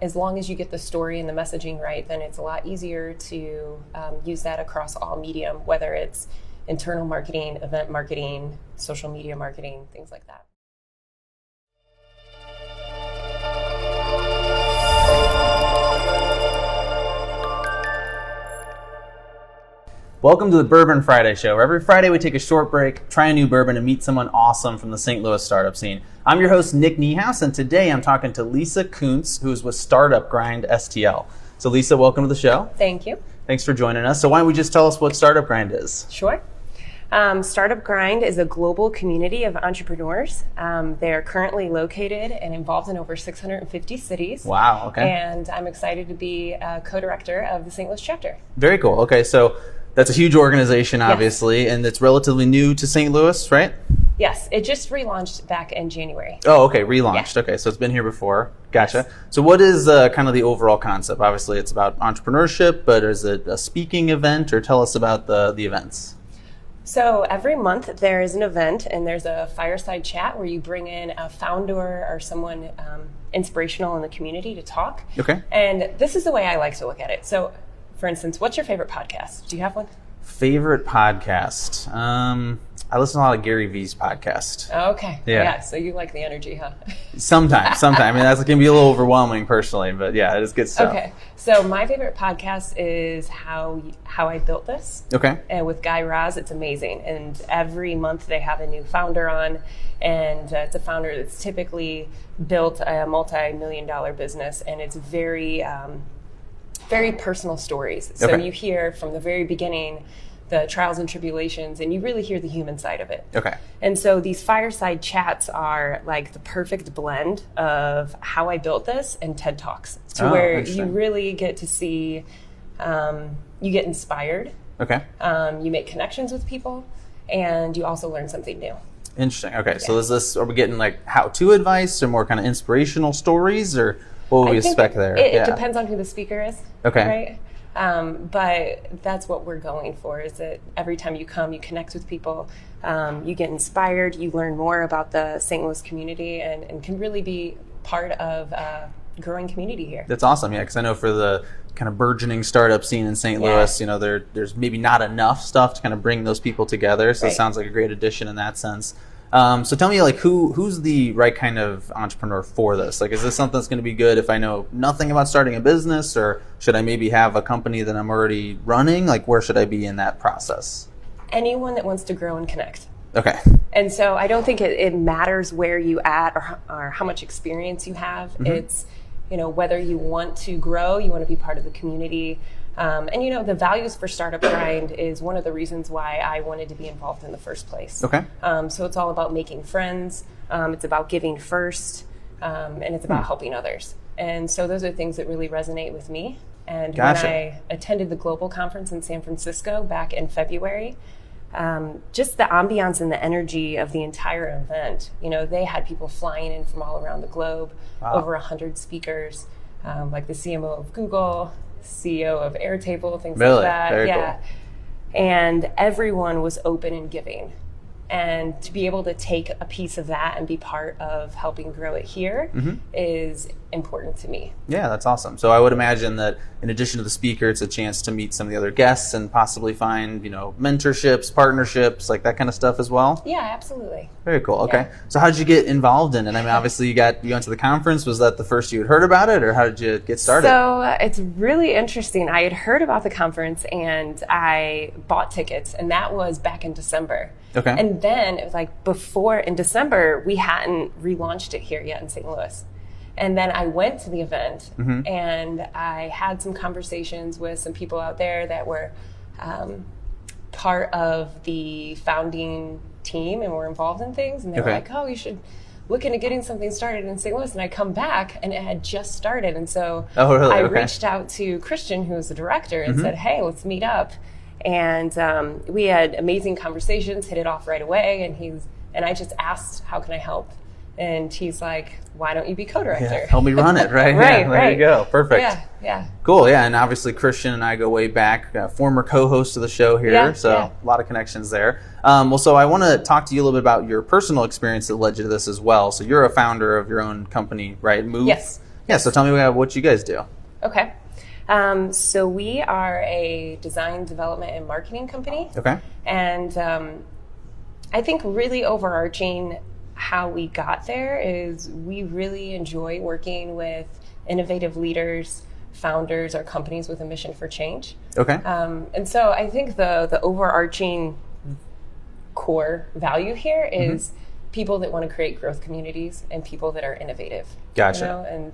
as long as you get the story and the messaging right, then it's a lot easier to use that across all medium, whether it's internal marketing, event marketing, social media marketing, things like that. Welcome to the Bourbon Friday Show, where every Friday we take a short break, try a new bourbon, and meet someone awesome from the St. Louis startup scene. I'm your host, Nick Niehaus, and today I'm talking to Lisa Kuntz, who is with Startup Grind STL. So Lisa, welcome to the show. Thank you. Thanks for joining us. So why don't we just tell us what Startup Grind is? Sure. Startup Grind is a global community of entrepreneurs. They are currently located and involved in over 650 cities. Wow, okay. And I'm excited to be a co-director of the St. Louis chapter. Very cool. Okay, so that's a huge organization, obviously, and it's relatively new to St. Louis, right? Yes, it just relaunched back in January. Oh, okay, relaunched. Yeah. Okay, so it's been here before. Gotcha. Yes. So what is kind of the overall concept? Obviously, it's about entrepreneurship, but is it a speaking event, or tell us about the events? So every month there is an event, and there's a fireside chat where you bring in a founder or someone inspirational in the community to talk. Okay. And this is the way I like to look at it. So, for instance, what's your favorite podcast? Do you have one? Favorite podcast? I listen to a lot of Gary Vee's podcast. Okay. Yeah. So you like the energy, huh? Sometimes. I mean, that can be a little overwhelming personally, but yeah, it is good stuff. Okay. So my favorite podcast is How I Built This. Okay. And with Guy Raz, it's amazing. And every month they have a new founder on, and it's a founder that's typically built a multi-million-dollar business, and it's very personal stories. So you hear from the very beginning the trials and tribulations, and you really hear the human side of it. Okay. And so these fireside chats are like the perfect blend of How I Built This and TED Talks, to where you really get to see, you get inspired. Okay. You make connections with people, and you also learn something new. Interesting. Okay. Yeah. So are we getting like how-to advice or more kind of inspirational stories, or what would we expect there? It depends on who the speaker is. Okay. Right? But that's what we're going for, is that every time you come, you connect with people, you get inspired, you learn more about the St. Louis community, and can really be part of a growing community here. That's awesome, yeah, because I know for the kind of burgeoning startup scene in St. Louis, you know, there's maybe not enough stuff to kind of bring those people together, so it sounds like a great addition in that sense. So tell me, like, who's the right kind of entrepreneur for this? Like, is this something that's going to be good if I know nothing about starting a business, or should I maybe have a company that I'm already running? Like, where should I be in that process? Anyone that wants to grow and connect. Okay. And so I don't think it matters where you at or how much experience you have. Mm-hmm. It's, you know, whether you want to grow, you want to be part of the community. And, you know, the values for Startup Grind is one of the reasons why I wanted to be involved in the first place. Okay. So it's all about making friends. It's about giving first. And it's about helping others. And so those are things that really resonate with me. And when I attended the global conference in San Francisco back in February, just the ambiance and the energy of the entire event, you know, they had people flying in from all around the globe, over 100 speakers, like the CMO of Google, CEO of Airtable, things like that. Very cool. And everyone was open and giving. And to be able to take a piece of that and be part of helping grow it here is important to me. Yeah, that's awesome. So I would imagine that in addition to the speaker, it's a chance to meet some of the other guests and possibly find, you know, mentorships, partnerships, like that kind of stuff as well? Yeah, absolutely. Very cool. Okay. Yeah. So how did you get involved in it? I mean, obviously you went to the conference. Was that the first you had heard about it, or how did you get started? So it's really interesting. I had heard about the conference and I bought tickets, and that was back in December. Okay. And then it was like in December, we hadn't relaunched it here yet in St. Louis. And then I went to the event and I had some conversations with some people out there that were part of the founding team and were involved in things. And they were like, oh, you should look into getting something started in St. Louis. And I come back and it had just started. And so I reached out to Christian, who was the director, and said, hey, let's meet up. And we had amazing conversations, hit it off right away. And I just asked, how can I help? And he's like, why don't you be co-director? Yeah, help me run it, right? Right. There you go. Perfect. Yeah. Cool, yeah. And obviously Christian and I go way back, former co-host of the show here, a lot of connections there. So I want to talk to you a little bit about your personal experience that led you to this as well. So you're a founder of your own company, right? Move? Yes. Yeah, so tell me what you guys do. Okay. So we are a design, development, and marketing company. Okay. And I think really overarching how we got there is we really enjoy working with innovative leaders, founders, or companies with a mission for change. Okay. And so I think the overarching core value here is people that want to create growth communities and people that are innovative. Gotcha. You know?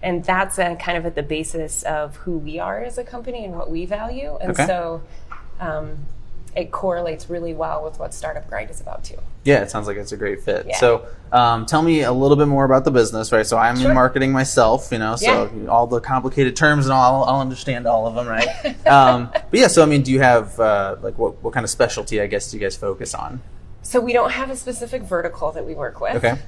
And that's kind of at the basis of who we are as a company and what we value. And so it correlates really well with what Startup Grind is about too. Yeah, it sounds like it's a great fit. Yeah. So tell me a little bit more about the business, right? So I'm in marketing myself, so all the complicated terms and all, I'll understand all of them, right? But yeah, so I mean, do you have what kind of specialty, I guess, do you guys focus on? So we don't have a specific vertical that we work with. Okay.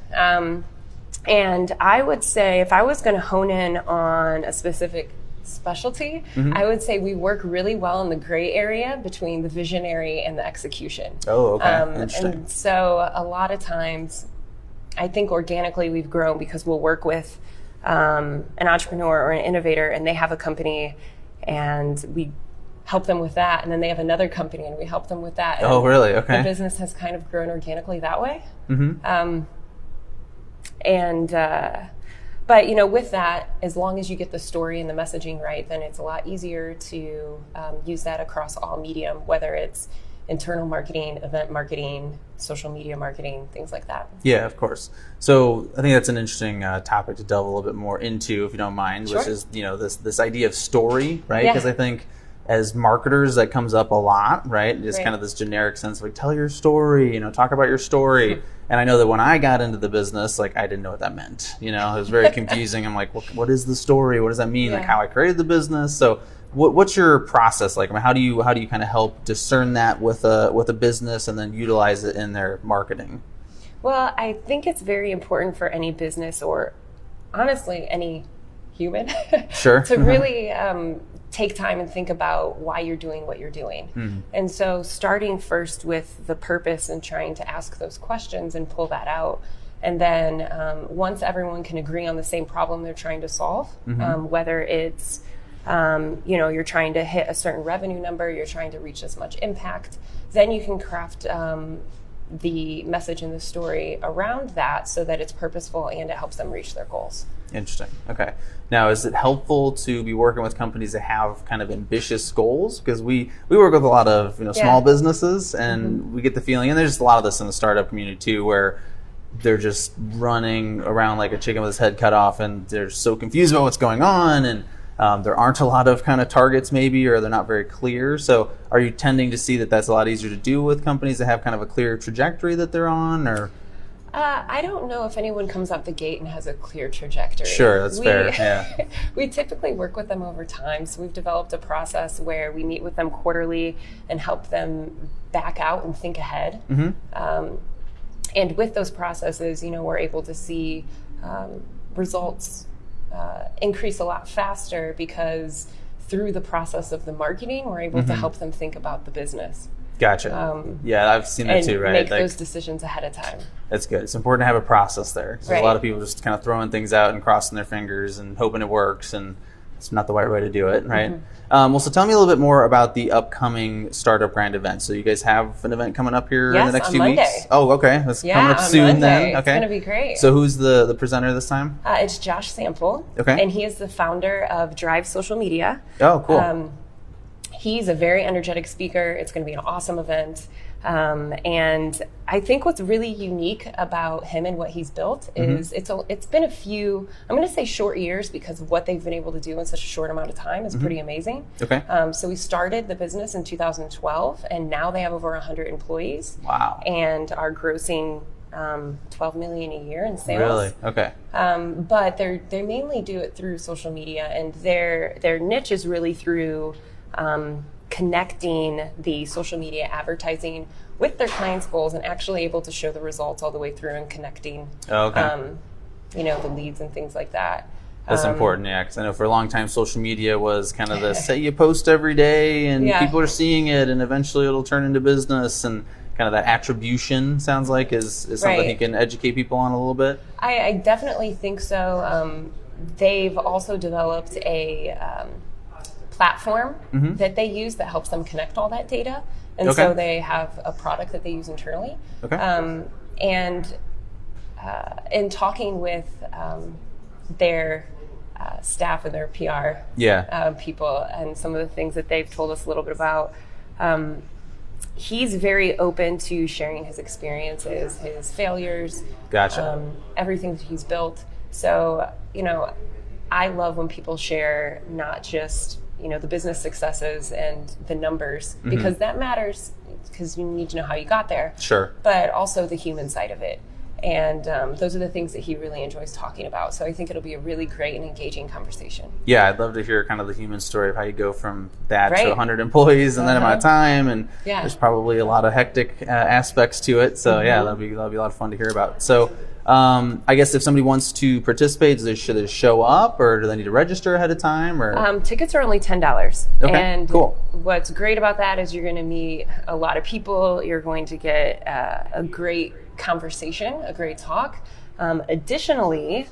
And I would say if I was going to hone in on a specific specialty, I would say we work really well in the gray area between the visionary and the execution. Oh, okay. Interesting. And so a lot of times, I think organically we've grown because we'll work with an entrepreneur or an innovator, and they have a company, and we help them with that, and then they have another company, and we help them with that. And oh, really? Okay. The business has kind of grown organically that way. But with that, as long as you get the story and the messaging right, then it's a lot easier to use that across all medium, whether it's internal marketing, event marketing, social media marketing, things like that. Yeah, of course. So I think that's an interesting topic to delve a little bit more into, if you don't mind, which is this idea of story, right? Because I think as marketers, that comes up a lot, right? Just kind of this generic sense of tell your story, talk about your story. And I know that when I got into the business, I didn't know what that meant. It was very confusing. I'm like, what is the story? What does that mean? How I created the business. So what's your process like? I mean, how do you kind of help discern that with a business and then utilize it in their marketing? Well, I think it's very important for any business, or honestly any human, to really take time and think about why you're doing what you're doing. And so starting first with the purpose and trying to ask those questions and pull that out. And then once everyone can agree on the same problem they're trying to solve, whether it's, you're trying to hit a certain revenue number, you're trying to reach as much impact, then you can craft the message and the story around that so that it's purposeful and it helps them reach their goals. Interesting. Okay. Now, is it helpful to be working with companies that have kind of ambitious goals? Because we work with a lot of small businesses, and we get the feeling, and there's just a lot of this in the startup community too, where they're just running around like a chicken with its head cut off, and they're so confused about what's going on, and there aren't a lot of kind of targets maybe, or they're not very clear. So are you tending to see that that's a lot easier to do with companies that have kind of a clear trajectory that they're on, or? I don't know if anyone comes out the gate and has a clear trajectory. Sure, that's fair. Yeah. We typically work with them over time. So we've developed a process where we meet with them quarterly and help them back out and think ahead. And with those processes, we're able to see results increase a lot faster because through the process of the marketing, we're able to help them think about the business. Gotcha. Yeah, I've seen that too, right? Make those decisions ahead of time. That's good. It's important to have a process there. There's a lot of people just kind of throwing things out and crossing their fingers and hoping it works, and it's not the right way to do it, right? Well, so tell me a little bit more about the upcoming Startup Grind event. So you guys have an event coming up here in the next few weeks? Oh, okay. That's coming up soon then. Okay. It's going to be great. So who's the presenter this time? It's Josh Sample. Okay. And he is the founder of Drive Social Media. Oh, cool. He's a very energetic speaker. It's going to be an awesome event. And I think what's really unique about him and what he's built is it's been a few, I'm going to say short years, because of what they've been able to do in such a short amount of time is pretty amazing. Okay. So we started the business in 2012, and now they have over 100 employees. Wow. And are grossing $12 million a year in sales. Really? Okay. But they mainly do it through social media, and their niche is really through connecting the social media advertising with their clients' goals and actually able to show the results all the way through and connecting, the leads and things like that. That's important, yeah, because I know for a long time social media was kind of the say you post every day and people are seeing it and eventually it'll turn into business, and kind of that attribution sounds like is something you can educate people on a little bit. I definitely think so. they've also developed a platform that they use that helps them connect all that data. And so they have a product that they use internally. And in talking with their staff and their PR people and some of the things that they've told us a little bit about, he's very open to sharing his experiences, his failures, everything that he's built. So, I love when people share not just, the business successes and the numbers, because that matters, because you need to know how you got there. Sure. But also the human side of it. And those are the things that he really enjoys talking about. So I think it'll be a really great and engaging conversation. Yeah, I'd love to hear kind of the human story of how you go from that to 100 employees and that amount of time. And there's probably a lot of hectic aspects to it. So that'll be a lot of fun to hear about. So I guess if somebody wants to participate, should they show up, or do they need to register ahead of time? Or tickets are only $10. Okay, and cool. What's great about that is you're going to meet a lot of people. You're going to get a great conversation, a great talk. Additionally,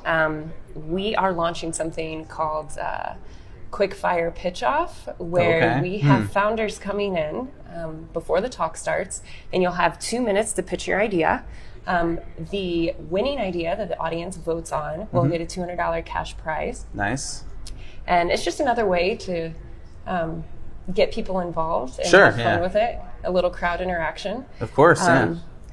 we are launching something called Quick Fire Pitch Off, where we have founders coming in before the talk starts, and you'll have 2 minutes to pitch your idea. The winning idea that the audience votes on will get a $200 cash prize. Nice. And it's just another way to get people involved and have fun with it. A little crowd interaction. Of course,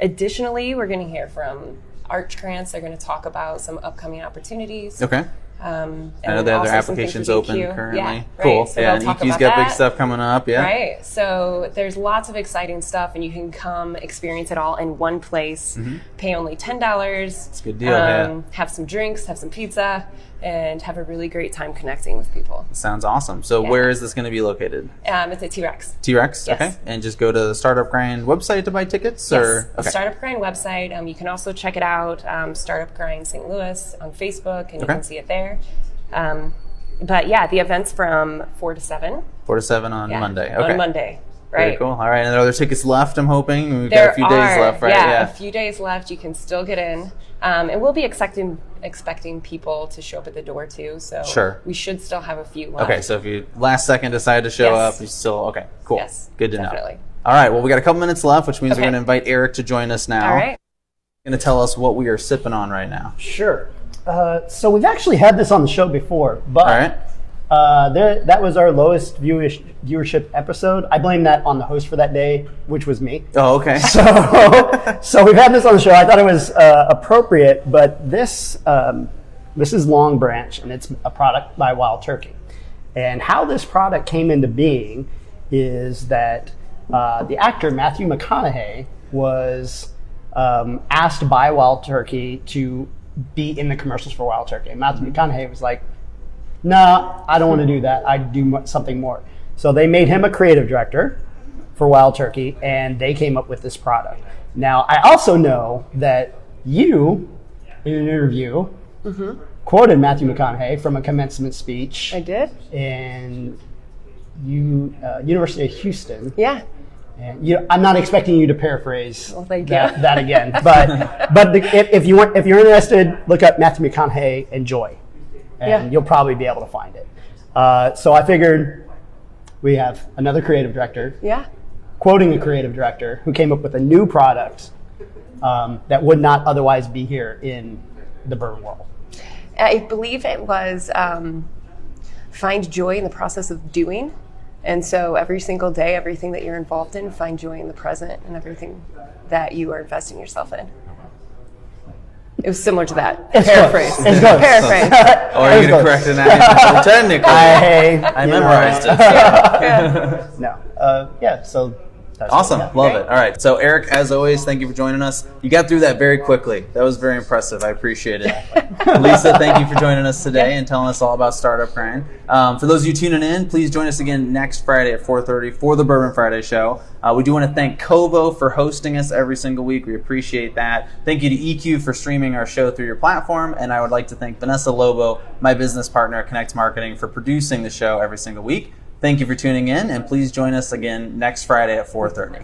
Additionally, we're going to hear from Arch Grants. They're going to talk about some upcoming opportunities. Okay. I know they have their applications open currently. Yeah, cool. Right. So and EQ's got big stuff coming up. Yeah. Right. So there's lots of exciting stuff, and you can come experience it all in one place. Pay only $10. It's a good deal. Have some drinks, have some pizza, and have a really great time connecting with people. Sounds awesome. So where is this going to be located? It's at T-Rex. T-Rex? Yes. Okay. And just go to the Startup Grind website to buy tickets? Yes, the Startup Grind website. You can also check it out, Startup Grind St. Louis on Facebook, and you can see it there. But the event's from 4 to 7. 4 to 7 on Monday. Okay. On Monday. Right. Very cool. All right. And there are other tickets left, I'm hoping. We've got a few days left, right? Yeah, a few days left. You can still get in. And we'll be expecting people to show up at the door too. So we should still have a few left. Okay. So if you last second decide to show up, you still, okay, cool. Yes. Good to definitely. know. All right. Well, we got a couple minutes left, which means we're going to invite Eric to join us now. All right. Going to tell us what we are sipping on right now. Sure. So we've actually had this on the show before, but that was our lowest viewership episode. I blame that on the host for that day, which was me. Oh, okay. So we've had this on the show. I thought it was appropriate, but this is Longbranch, and it's a product by Wild Turkey. And how this product came into being is that the actor Matthew McConaughey was asked by Wild Turkey to be in the commercials for Wild Turkey. And Matthew McConaughey was like, "No, I don't want to do that. I do something more." So they made him a creative director for Wild Turkey, and they came up with this product. Now, I also know that you, in an interview, quoted Matthew McConaughey from a commencement speech. I did. In University of Houston. Yeah. And I'm not expecting you to paraphrase that again, but if you're interested, look up Matthew McConaughey and Joy, and you'll probably be able to find it. So I figured we have another creative director, quoting a creative director who came up with a new product that would not otherwise be here in the bourbon world. I believe it was find joy in the process of doing. And so every single day, everything that you're involved in, find joy in the present and everything that you are investing yourself in. It was similar to that. Paraphrase. It's good. Paraphrase. Or are you going to correct it now? Technically. I memorized it. No. So that's awesome. Love it. All right. So Eric, as always, thank you for joining us. You got through that very quickly. That was very impressive. I appreciate it. Lisa, thank you for joining us today and telling us all about Startup Grind. For those of you tuning in, please join us again next Friday at 4:30 for the Bourbon Friday show. We do want to thank Kovo for hosting us every single week. We appreciate that. Thank you to EQ for streaming our show through your platform. And I would like to thank Vanessa Lobo, my business partner at Connect Marketing, for producing the show every single week. Thank you for tuning in, and please join us again next Friday at 4:30.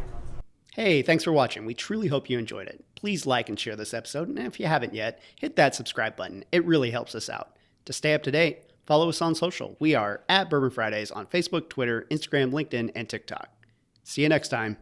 Hey, thanks for watching. We truly hope you enjoyed it. Please like and share this episode, and if you haven't yet, hit that subscribe button. It really helps us out. To stay up to date, follow us on social. We are at Bourbon Fridays on Facebook, Twitter, Instagram, LinkedIn, and TikTok. See you next time.